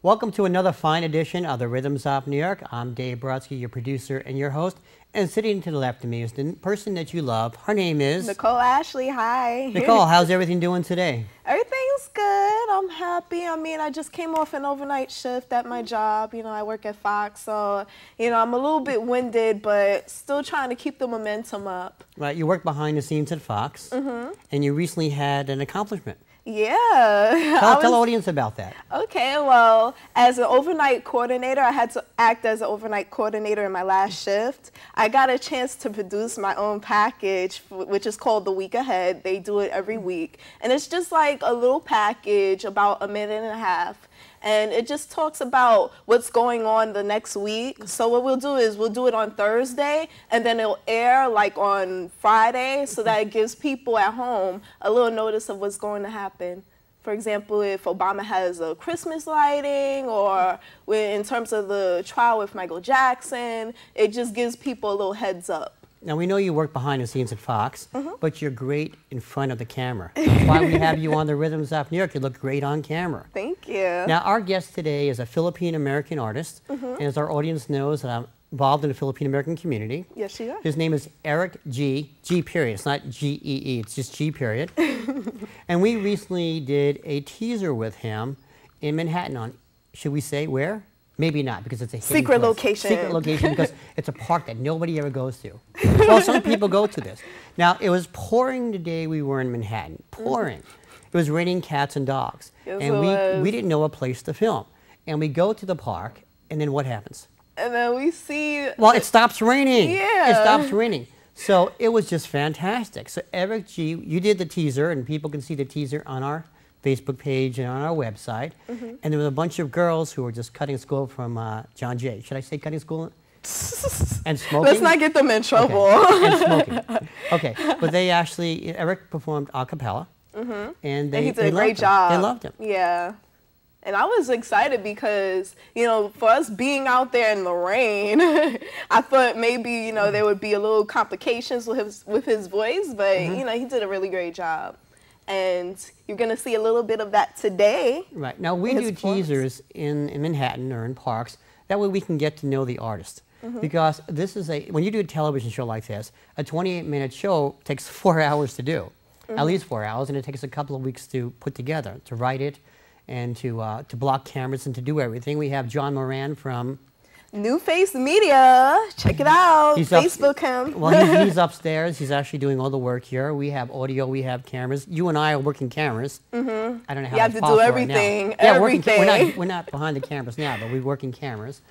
Welcome to another fine edition of the Rhythms of New York. I'm Dave Brodsky, your producer and your host. And sitting to the left of me is the person that you love. Her name is... Nicole Ashley. Hi. Nicole, how's everything doing today? Everything's good. I'm happy. I mean, I just came off an overnight shift at my job. You know, I work at Fox, so, you know, I'm a little bit winded, but still trying to keep the momentum up. Right, you work behind the scenes at Fox, and you recently had an accomplishment. Yeah. Tell the audience about that. Okay, well, as an overnight coordinator, I had to act as an overnight coordinator in my last shift. I got a chance to produce my own package, which is called The Week Ahead. They do it every week. And it's just like a little package, about a minute and a half. And it just talks about what's going on the next week. So what we'll do is we'll do it on Thursday, and then it'll air like on Friday, so that it gives people at home a little notice of what's going to happen. For example, if Obama has a Christmas lighting, or in terms of the trial with Michael Jackson, it just gives people a little heads up. Now, we know you work behind the scenes at Fox, but you're great in front of the camera. That's why we have you on the Rhythms of New York. You look great on camera. Thank you. Now, our guest today is a Philippine-American artist, and as our audience knows, I'm involved in the Philippine-American community. Yes, you are. His name is Eric G. Period. It's not G-E-E, it's just G period. And we recently did a teaser with him in Manhattan on, should we say where? Maybe not, because it's a secret location. Secret location, because it's a park that nobody ever goes to. Well, some people go to this. Now, it was pouring the day we were in Manhattan. Pouring. It was raining cats and dogs. Yes, and we didn't know a place to film. And we go to the park, and then what happens? And then we see... Well, it stops raining. Yeah. It stops raining. So it was just fantastic. So Eric G., you did the teaser, and people can see the teaser on our Facebook page and on our website. And there was a bunch of girls who were just cutting school from John Jay. Should I say cutting school? And smoking? Let's not get them in trouble. Okay. And smoking. Okay, but they actually, Eric performed a cappella. And he did a great job. They loved him. Yeah. And I was excited because, you know, for us being out there in the rain, I thought maybe, you know, there would be a little complications with his voice, but, you know, he did a really great job. And you're going to see a little bit of that today. Right. Now, we do teasers in Manhattan or in parks. That way we can get to know the artist. Because this is when you do a television show like this, a 28-minute show takes 4 hours to do, at least 4 hours, and it takes a couple of weeks to put together, to write it and to block cameras and to do everything. We have John Moran from... New Face Media. Check it out. Facebook him. Well, he's upstairs. He's actually doing all the work here. We have audio. We have cameras. You and I are working cameras. I don't know how you have to do everything. Right now. Everything. We're not behind the cameras now, but we're working cameras.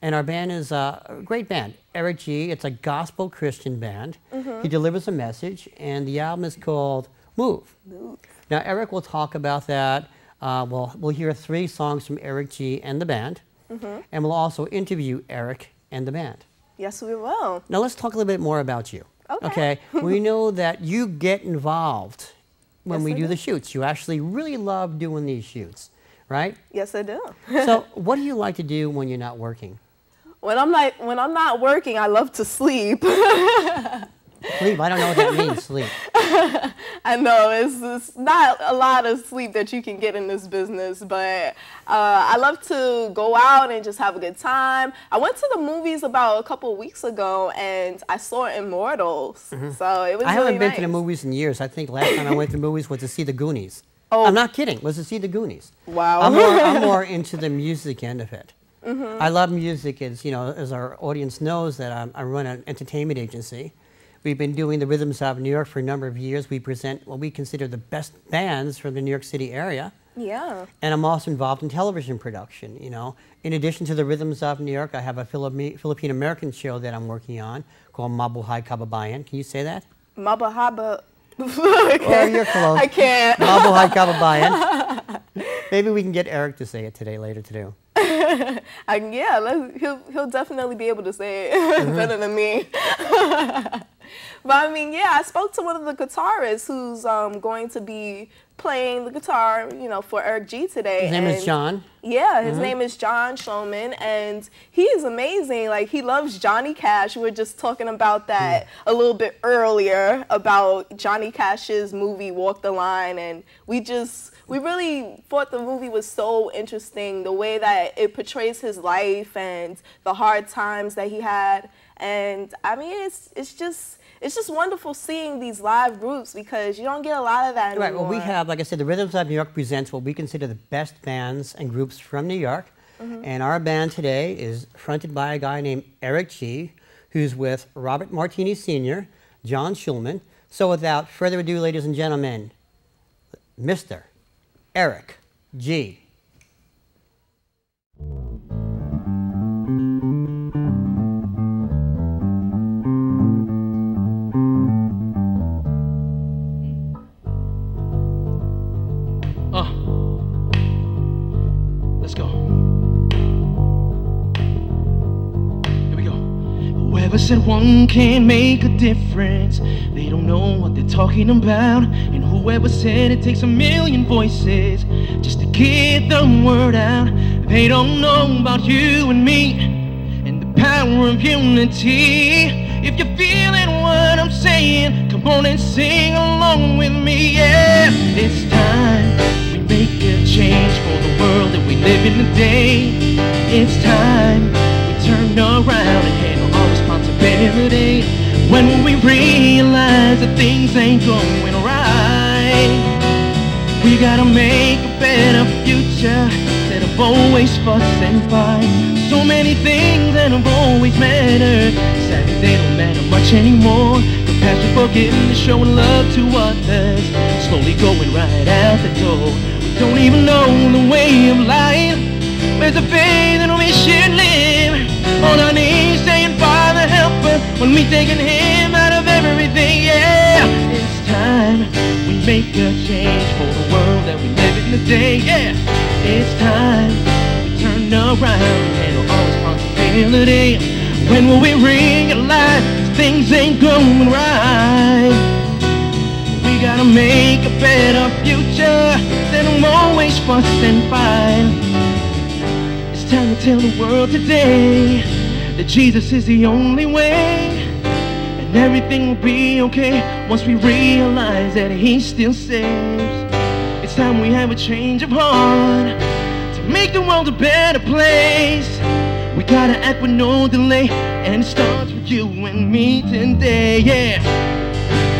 And our band is a great band. Eric G. It's a gospel Christian band. He delivers a message, and the album is called Move. Now, Eric will talk about that. We'll hear 3 songs from Eric G. and the band. And we'll also interview Eric and the band. Yes, we will. Now let's talk a little bit more about you. Okay. We know that you get involved when we do the shoots. You actually really love doing these shoots, right? Yes, I do. So what do you like to do when you're not working? When I'm not working, I love to sleep. Sleep? I don't know what that means, sleep. I know, it's not a lot of sleep that you can get in this business, but I love to go out and just have a good time. I went to the movies about a couple of weeks ago, and I saw Immortals, so it was really nice. I haven't been to the movies in years. I think last time I went to the movies was to see the Goonies. Oh. I'm not kidding, was to see the Goonies. Wow. I'm more into the music end of it. I love music, as you know, as our audience knows that I run an entertainment agency. We've been doing the Rhythms of New York for a number of years. We present what we consider the best bands from the New York City area. Yeah. And I'm also involved in television production, you know. In addition to the Rhythms of New York, I have a Philippine-American show that I'm working on called Mabuhay Kababayan. Can you say that? Mabuhay. Okay. Well, you're close. I can't. Mabuhay Kababayan. Maybe we can get Eric to say it today, later, too. Yeah, he'll definitely be able to say it better than me. But I mean, yeah, I spoke to one of the guitarists who's going to be playing the guitar, you know, for Eric G today. His name is John. Yeah, his name is John Shulman, and he is amazing. Like, he loves Johnny Cash. We were just talking about that a little bit earlier, about Johnny Cash's movie Walk the Line, and we really thought the movie was so interesting, the way that it portrays his life and the hard times that he had. And I mean, it's just wonderful seeing these live groups, because you don't get a lot of that anymore. Right, well, we have, like I said, the Rhythms of New York presents what we consider the best bands and groups from New York. And our band today is fronted by a guy named Eric G, who's with Robert Martini Sr., John Shulman. So without further ado, ladies and gentlemen, Mr. Eric G. Let's go. Here we go. Whoever said one can't make a difference, they don't know what they're talking about. And whoever said it takes a million voices just to get the word out, they don't know about you and me and the power of unity. If you're feeling what I'm saying, come on and sing along with me. Yeah, it's time we make a change for the world that we live in today. It's time we turn around and handle all responsibility. When will we realize that things ain't going right? We gotta make a better future instead of always fuss and fight. So many things that have always mattered, sadly they don't matter much anymore. Compassion, forgiveness, showing love to others, slowly going right out the door. We don't even know the way of life. Where's the faith that we should live? On our knees saying, Father, help us, when we taking Him out of everything. Yeah, it's time we make a change for the world that we live in today. Yeah, it's time we turn around and handle all responsibility. When will we realize things ain't going right? We gotta make a better future than I'm always fuss and fight. It's time to tell the world today that Jesus is the only way, and everything will be okay once we realize that He still saves. It's time we have a change of heart to make the world a better place. We gotta act with no delay, and it starts with you and me today. Yeah,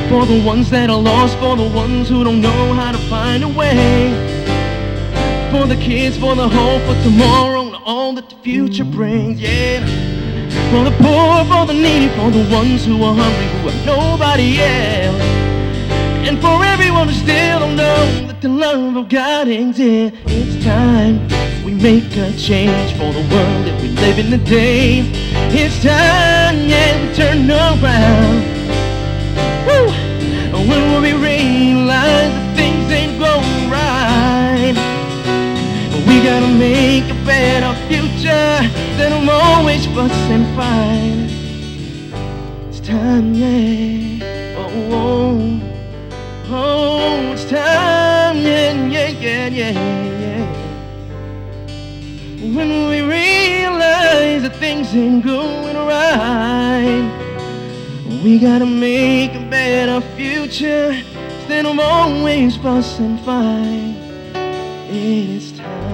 for the ones that are lost, for the ones who don't know how to find a way, for the kids, for the hope for tomorrow and all that the future brings. Yeah, for the poor, for the needy, for the ones who are hungry, who have nobody else, and for everyone who still don't know that the love of God exists. It's time we make a change for the world that we live in today. It's time, yeah, we turn around. Woo! When will we realize that things ain't going right? We gotta make a better future than I'm always fuss and fight. It's time, yeah. Oh, oh, oh, it's time, yeah, yeah, yeah, yeah, yeah. When will we realize that things ain't going right? We gotta make a better future instead of always fuss and fight. It is time.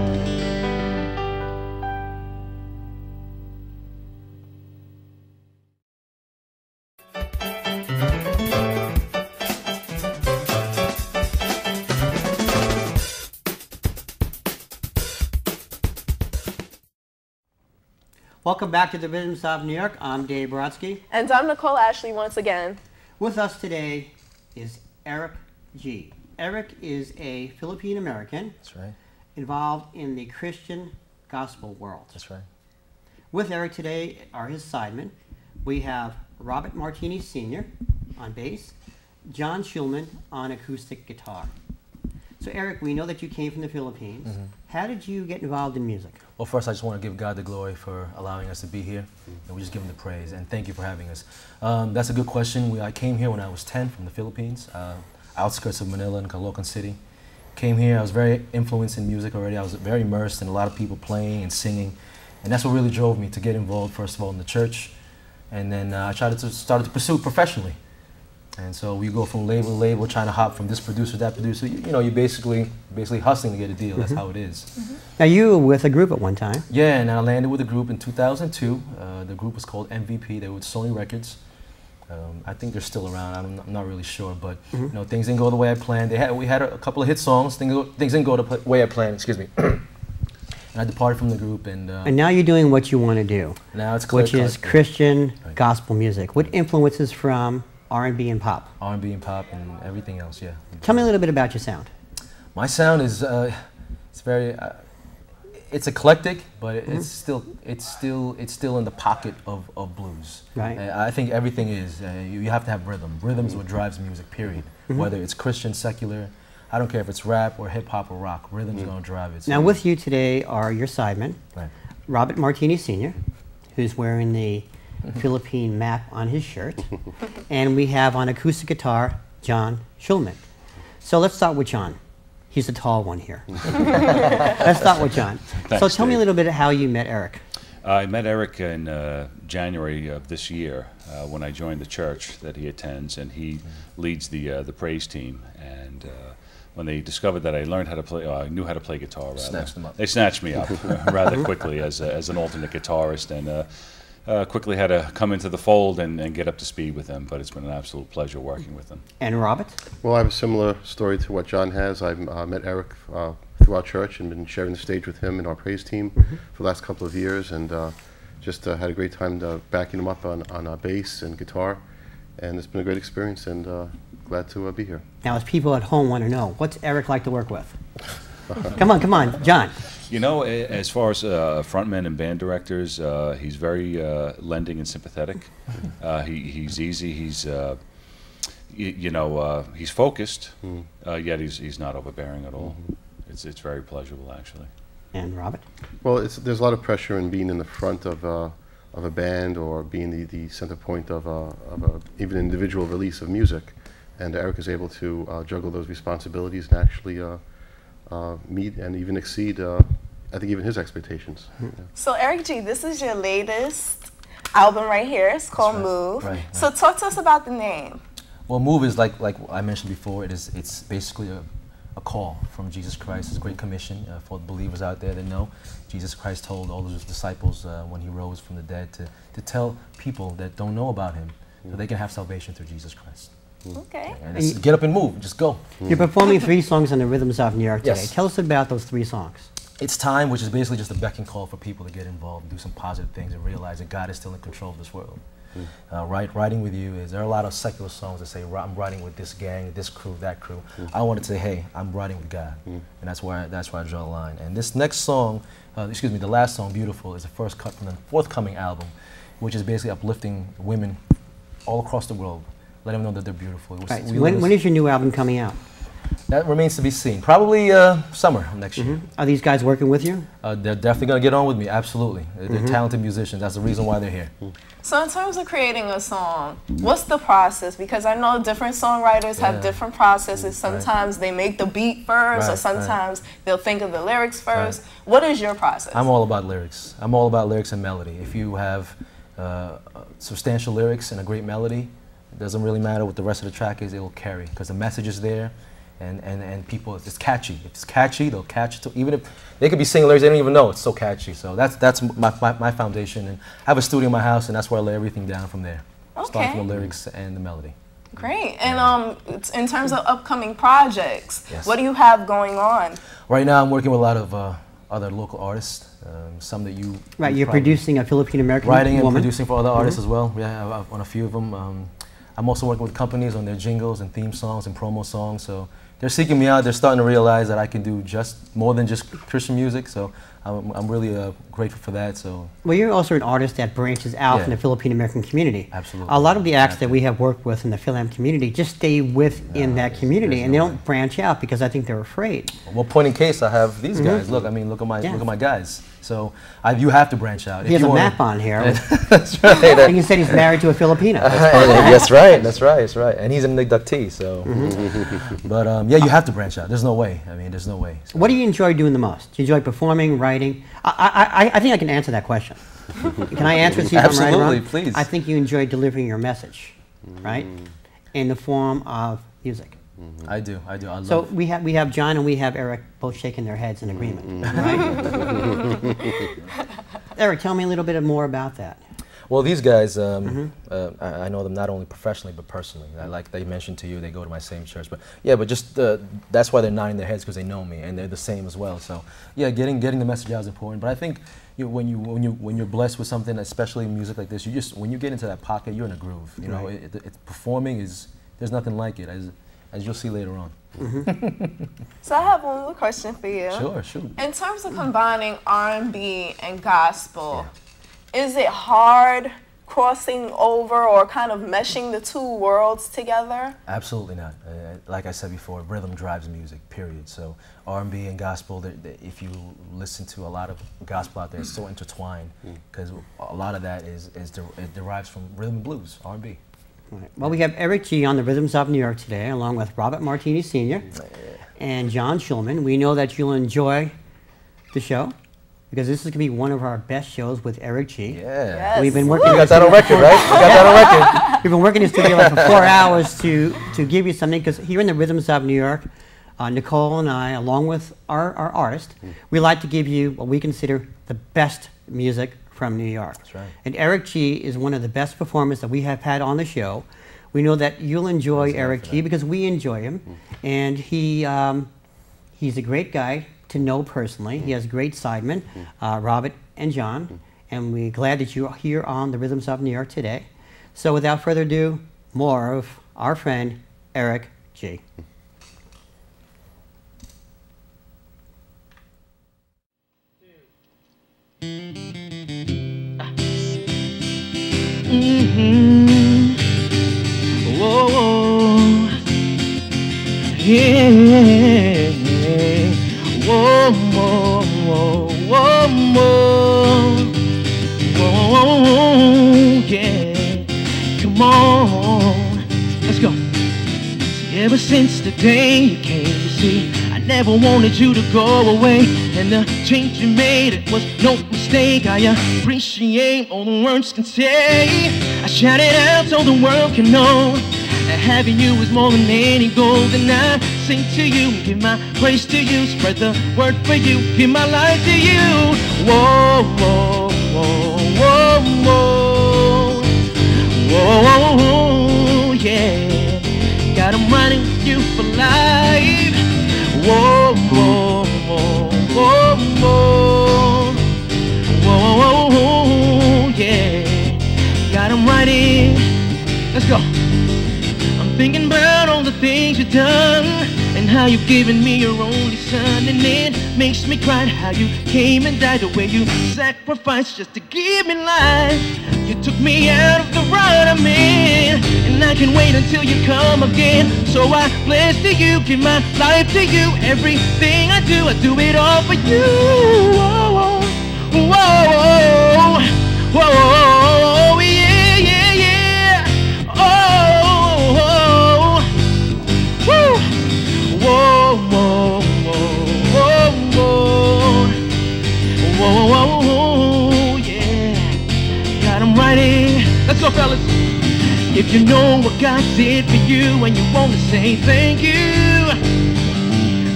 Welcome back to the Rhythms of New York. I'm Dave Brodsky. And I'm Nicole Ashley once again. With us today is Eric G. Eric is a Philippine American. That's right. Involved in the Christian gospel world. That's right. With Eric today are his sidemen. We have Robert Martini Sr. on bass, John Shulman on acoustic guitar. So Eric, we know that you came from the Philippines. How did you get involved in music? Well, first I just want to give God the glory for allowing us to be here, and we just give Him the praise, and thank you for having us. That's a good question. I came here when I was 10 from the Philippines, outskirts of Manila in Caloocan City, came here, I was very influenced in music already. I was very immersed in a lot of people playing and singing. And that's what really drove me to get involved, first of all, in the church. And then I started to pursue it professionally. And so we go from label to label, trying to hop from this producer to that producer. You know, you're basically hustling to get a deal. That's how it is. Now, you were with a group at one time. Yeah, and I landed with a group in 2002. The group was called MVP. They were with Sony Records. I think they're still around. I'm not really sure, but you know, things didn't go the way I planned. We had a couple of hit songs. Things didn't go the way I planned. Excuse me. And I departed from the group, and now you're doing what you want to do. Now it's clear which is Christian gospel music. What influences from R&B and pop? R&B and pop and everything else. Yeah. Tell me a little bit about your sound. My sound is it's very. It's eclectic, but it's still in the pocket of blues. Right. I think everything is. You have to have rhythm. Rhythm is what drives music. Period. Whether it's Christian, secular, I don't care if it's rap or hip hop or rock. Rhythm's going to drive it. So now with you today are your sidemen, right. Robert Martini Sr., who's wearing the Philippine map on his shirt, and we have on acoustic guitar John Schulman. So let's start with John. He's the tall one here. Let's start with John. Thanks, so tell me a Dave. little bit how you met Eric. I met Eric in January of this year when I joined the church that he attends, and he leads the praise team. And when they discovered that I learned how to play, I knew how to play guitar. Rather, Snatched them up. They snatched me up rather quickly as an alternate guitarist, and quickly had to come into the fold and get up to speed with them. But it's been an absolute pleasure working with them. And Robert? Well, I have a similar story to what John has. I've met Eric through our church and been sharing the stage with him in our praise team for the last couple of years, and just had a great time backing him up on bass and guitar, and it's been a great experience, and glad to be here. Now, as people at home want to know, what's Eric like to work with? Come on, John. You know, as far as frontmen and band directors, he's very lending and sympathetic. He's easy. He's he's focused, yet he's not overbearing at all. It's very pleasurable, actually. And Robert? Well, there's a lot of pressure in being in the front of a band or being the center point of even individual release of music, and Eric is able to juggle those responsibilities and actually meet and even exceed, I think, even his expectations. Yeah. So Eric G, this is your latest album right here. It's called Move. Right. So talk to us about the name. Well, Move is like I mentioned before. It's basically a call from Jesus Christ. It's a great commission for the believers out there that know. Jesus Christ told all of his disciples when he rose from the dead to tell people that don't know about him so they can have salvation through Jesus Christ. Okay. And it's get up and move, just go. You're performing 3 songs on the Rhythms of New York today. Yes. Tell us about those 3 songs. It's Time, which is basically just a beck and call for people to get involved and do some positive things and realize that God is still in control of this world. Riding with you there are a lot of secular songs that say I'm riding with this gang, this crew, that crew. I wanted to say, hey, I'm riding with God, and that's why I draw the line. And this next song, the last song, Beautiful, is the first cut from the forthcoming album, which is basically uplifting women all across the world, let them know that they're beautiful. Right. So when is your new album coming out? That remains to be seen. Probably summer of next year. Are these guys working with you? They're definitely going to get on with me, absolutely. They're talented musicians. That's the reason why they're here. So in terms of creating a song, what's the process? Because I know different songwriters have different processes. Sometimes they make the beat first, or sometimes they'll think of the lyrics first. What is your process? I'm all about lyrics. I'm all about lyrics and melody. If you have substantial lyrics and a great melody, it doesn't really matter what the rest of the track is, it will carry, because the message is there. And people, it's catchy. If it's catchy, they'll catch it too. Even if they could be singing lyrics, they don't even know it's so catchy. So that's my foundation. And I have a studio in my house, and that's where I lay everything down from there. Okay. Starting from the lyrics and the melody. Great. And in terms of upcoming projects, Yes. what do you have going on? Right now, I'm working with a lot of other local artists. Some that you Right, you're producing a Philippine American writing woman. and producing for other artists as well. Yeah, on a few of them. I'm also working with companies on their jingles and theme songs and promo songs. So they're seeking me out. They're starting to realize that I can do just more than just Christian music. So I'm really grateful for that. So. Well, you're also an artist that branches out Yeah. from the Filipino American community. Absolutely. A lot of the acts that we have worked with in the fil-am community just stay within that community, and they don't branch out because I think they're afraid. Well, point in case, I have these guys. Look, I mean, look at my guys. So you have to branch out. He has a map on here. That's right. And you said he's married to a Filipina. That's right. That's right. That's right. And he's an inductee. So, but yeah, you have to branch out. There's no way. I mean, there's no way. So. What do you enjoy doing the most? Do you enjoy performing, writing? I think I can answer that question. Can I answer it? See if I'm right or wrong? Absolutely, please. I think you enjoy delivering your message, right, in the form of music. I do. I love So it. we have John and we have Eric both shaking their heads in agreement, right? Eric, tell me a little bit more about that. Well, these guys, I know them not only professionally but personally. Like they mentioned to you, they go to my same church. But yeah, but just that's why they're nodding their heads, because they know me and they're the same as well. So yeah, getting the message out is important. But I think when you're blessed with something, especially music like this, when you get into that pocket, you're in a groove. You know, performing there's nothing like it, as you'll see later on. So I have one more question for you. Sure, shoot. In terms of combining R&B and gospel, is it hard crossing over or kind of meshing the two worlds together? Absolutely not. Like I said before, rhythm drives music, period. So R&B and gospel, if you listen to a lot of gospel out there, it's so intertwined, because a lot of that it derives from rhythm and blues, R&B. Right. Well, we have Eric G. on the Rhythms of New York today, along with Robert Martini Sr. and John Schulman. We know that you'll enjoy the show, because this is going to be one of our best shows with Eric G. Yeah. Yes. We've been working. You got that on record, right? You got that on record. We've been working in the studio like for 4 hours to give you something, because here in the Rhythms of New York, Nicole and I, along with our artist, we like to give you what we consider the best music from New York. That's right. And Eric G. is one of the best performers that we have had on the show. We know that you'll enjoy Eric G. because we enjoy him, and he's a great guy to know personally. He has great sidemen, Robert and John, and we're glad that you're here on the Rhythms of New York today. So without further ado, more of our friend Eric G. Whoa, yeah. Whoa, whoa, whoa, whoa, whoa, yeah. Come on, let's go. See, ever since the day you came to see, I never wanted you to go away, and the change you made, it was no mistake. I appreciate all the words can say. I shout it out so the world can know that having you is more than any gold. And I sing to you, give my praise to you, spread the word for you, give my life to you. Whoa, whoa, whoa, whoa, whoa, whoa, yeah. God, I'm running you for life. Whoa, whoa, whoa, whoa, whoa, whoa, whoa, yeah. God, I'm riding. Let's go. I'm thinking about all the things you've done, and how you've given me your only son, and it makes me cry how you came and died, the way you sacrificed just to give me life. You took me out of the rut I'm in, and I can't wait until you come again. So I bless to you, give my life to you. Everything I do it all for you. Whoa, whoa, whoa, whoa, whoa, yeah, yeah, yeah. Oh, oh, woo. Whoa, whoa, whoa, whoa, whoa, whoa, whoa, yeah. Got 'em riding. Let's go, fellas. If you know what God did for you and you want to say thank you,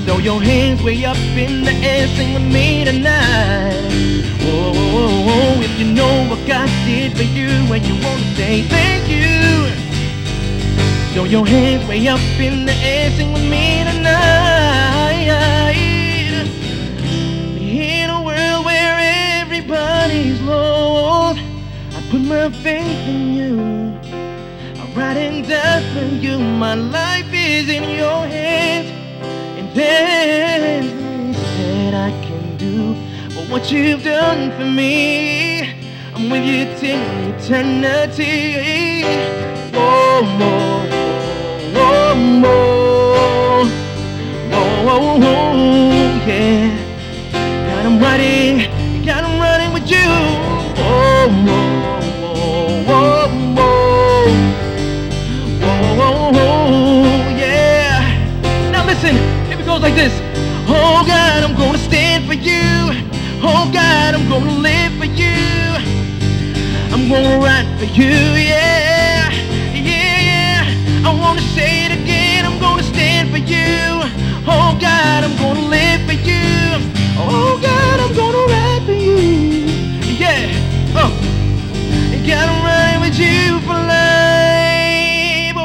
throw your hands way up in the air, sing with me tonight. Whoa, whoa, whoa. If you know what God did for you and you want to say thank you, throw your hands way up in the air, sing with me tonight. In a world where everybody's lost, I put my faith in you. I'm riding down for you. My life is in your hands, and there's nothing that I can do. But what you've done for me. I'm with you till eternity. Whoa, whoa, whoa, whoa, whoa, whoa, yeah. Got 'em running with you. Whoa, whoa, whoa, whoa, whoa, whoa, whoa, yeah. Now listen, if it goes like this. Oh God, I'm gonna stand for you. Oh God, I'm gonna live for you. I'm gonna ride for you, yeah, yeah, yeah. I wanna say it again, I'm gonna stand for you. Oh God, I'm gonna live for you. Oh God, I'm gonna ride for you, yeah. God, I'm riding with you for life.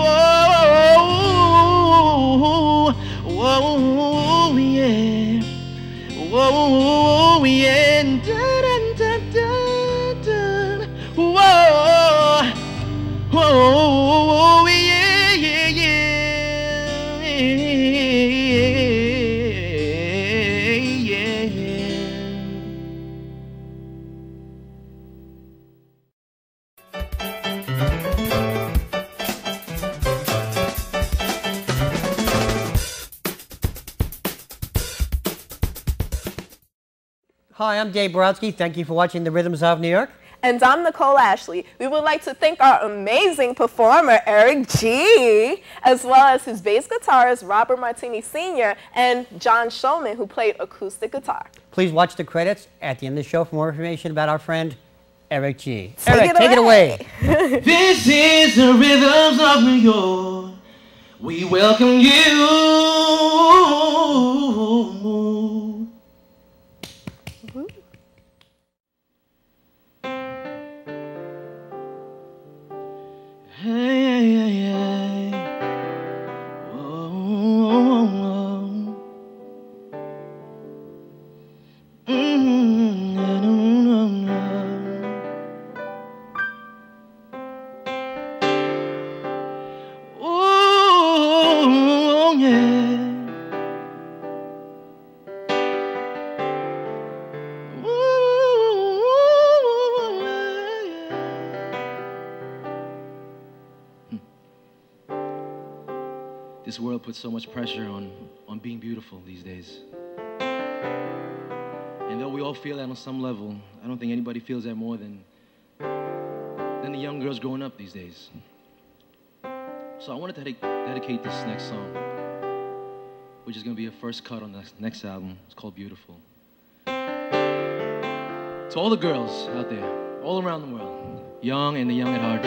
Whoa, whoa, yeah. Whoa, yeah. Dun, dun, dun, dun. Whoa, whoa, yeah, yeah, yeah, yeah. Hi, I'm Dave Brodsky. Thank you for watching The Rhythms of New York. And I'm Nicole Ashley. We would like to thank our amazing performer, Eric G., as well as his bass guitarist, Robert Martini Sr., and John Showman, who played acoustic guitar. Please watch the credits at the end of the show for more information about our friend, Eric G. Take it away. This is the Rhythms of New York. We welcome you. Hey, hey, hey, hey. Whoa, whoa, whoa. No, no, no. Oh, yeah. This world puts so much pressure on being beautiful these days. And though we all feel that on some level, I don't think anybody feels that more than the young girls growing up these days. So I wanted to dedicate this next song, which is going to be a first cut on the next album. It's called Beautiful. To all the girls out there, all around the world, young and the young at heart,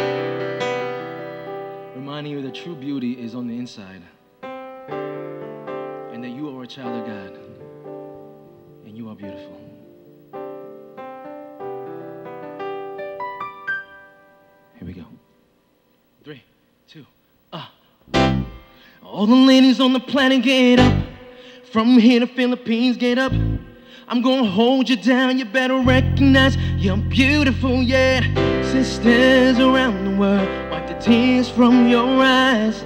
reminding you that true beauty is on the inside, and that you are a child of God, and you are beautiful. Here we go. 3, 2, All the ladies on the planet get up. From here to Philippines, get up. I'm gonna hold you down, you better recognize you're beautiful, yeah. Sisters around the world, wipe the tears from your eyes.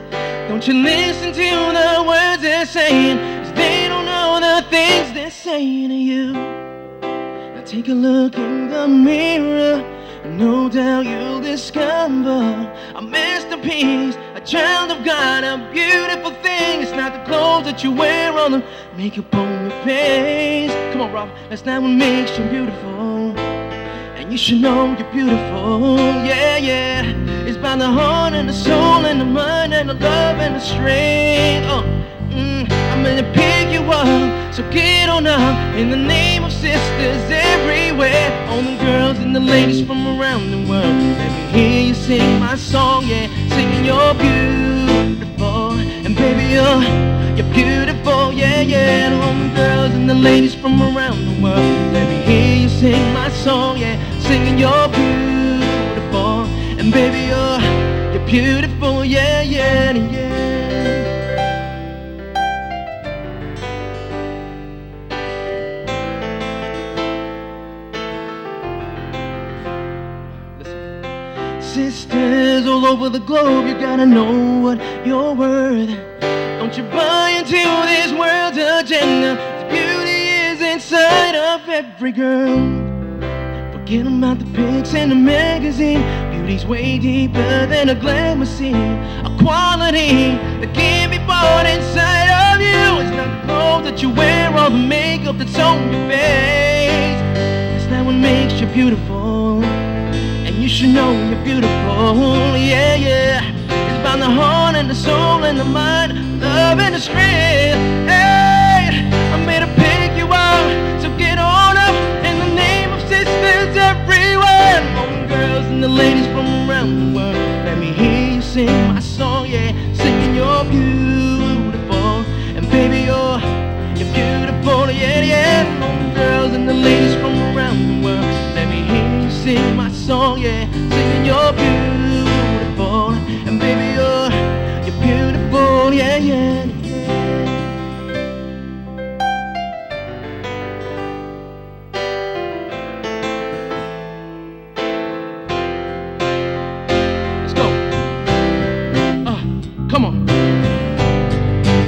Don't you listen to the words they're saying, 'cause they don't know the things they're saying to you. Now take a look in the mirror, and no doubt you'll discover a masterpiece, a child of God, a beautiful thing. It's not the clothes that you wear or the makeup on your face. Come on, Rob, that's not what makes you beautiful. And you should know you're beautiful, yeah, yeah. It's by the heart and the soul and the mind and the love and the strength. I'm gonna pick you up, so get on up in the name of sisters everywhere. All the girls and the ladies from around the world, let me hear you sing my song, yeah. Singing you're beautiful, and baby you're beautiful, yeah, yeah. And all the girls and the ladies from around the world, let me hear you sing my song, yeah. Singing you're beautiful, and baby you're beautiful, yeah, yeah, yeah. Sisters all over the globe, you gotta know what you're worth. Don't you buy into this world's agenda, 'cause beauty is inside of love every girl. Forget about the pics in the magazine. Beauty's way deeper than a glamour scene. A quality that can't be bought inside of you. It's not the clothes that you wear or the makeup that's on your face. It's not what makes you beautiful, and you should know you're beautiful. Yeah, yeah. It's about the heart and the soul and the mind, love and the strength. Hey, I'm here to pick you up, so get on up in the name of sisters everywhere. All the girls and the ladies from around the world, let me hear you sing my song, yeah. Singing you're beautiful, and baby you're beautiful, yeah, yeah. All the girls and the ladies from around the world, let me hear you sing my song, yeah. Singing you're beautiful, and baby you're beautiful, yeah, yeah, yeah. Let's go. Come on.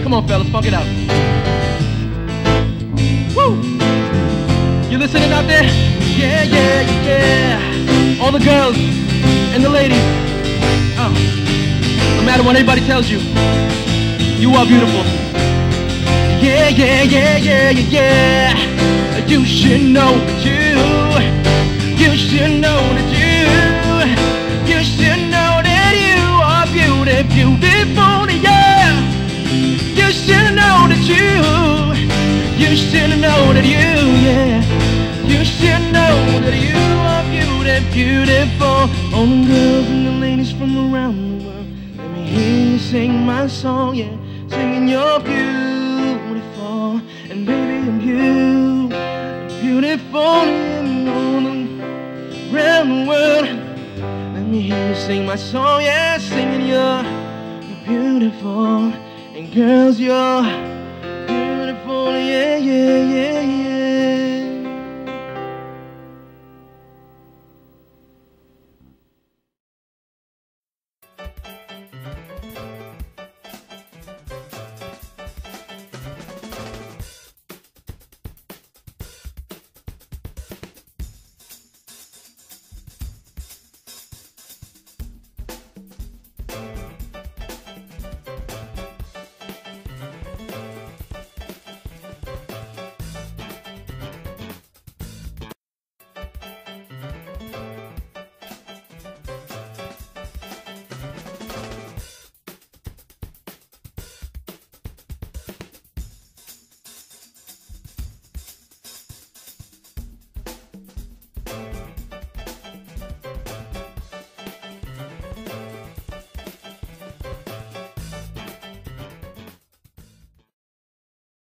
Come on, fellas, funk it out. Woo! You listening out there? Yeah, yeah, yeah. All the girls and the ladies. No matter what anybody tells you, you are beautiful. Yeah, yeah, yeah, yeah, yeah, yeah. You should know that you should know that you should know that you are beautiful, yeah. You should know that you should know that yeah. You should know that you are beautiful. All the girls and the ladies from around the world, let me hear you sing my song, yeah. Singing you're beautiful, and baby I'm beautiful all around the world. Let me hear you sing my song, yeah. Singing you're beautiful, and girls you're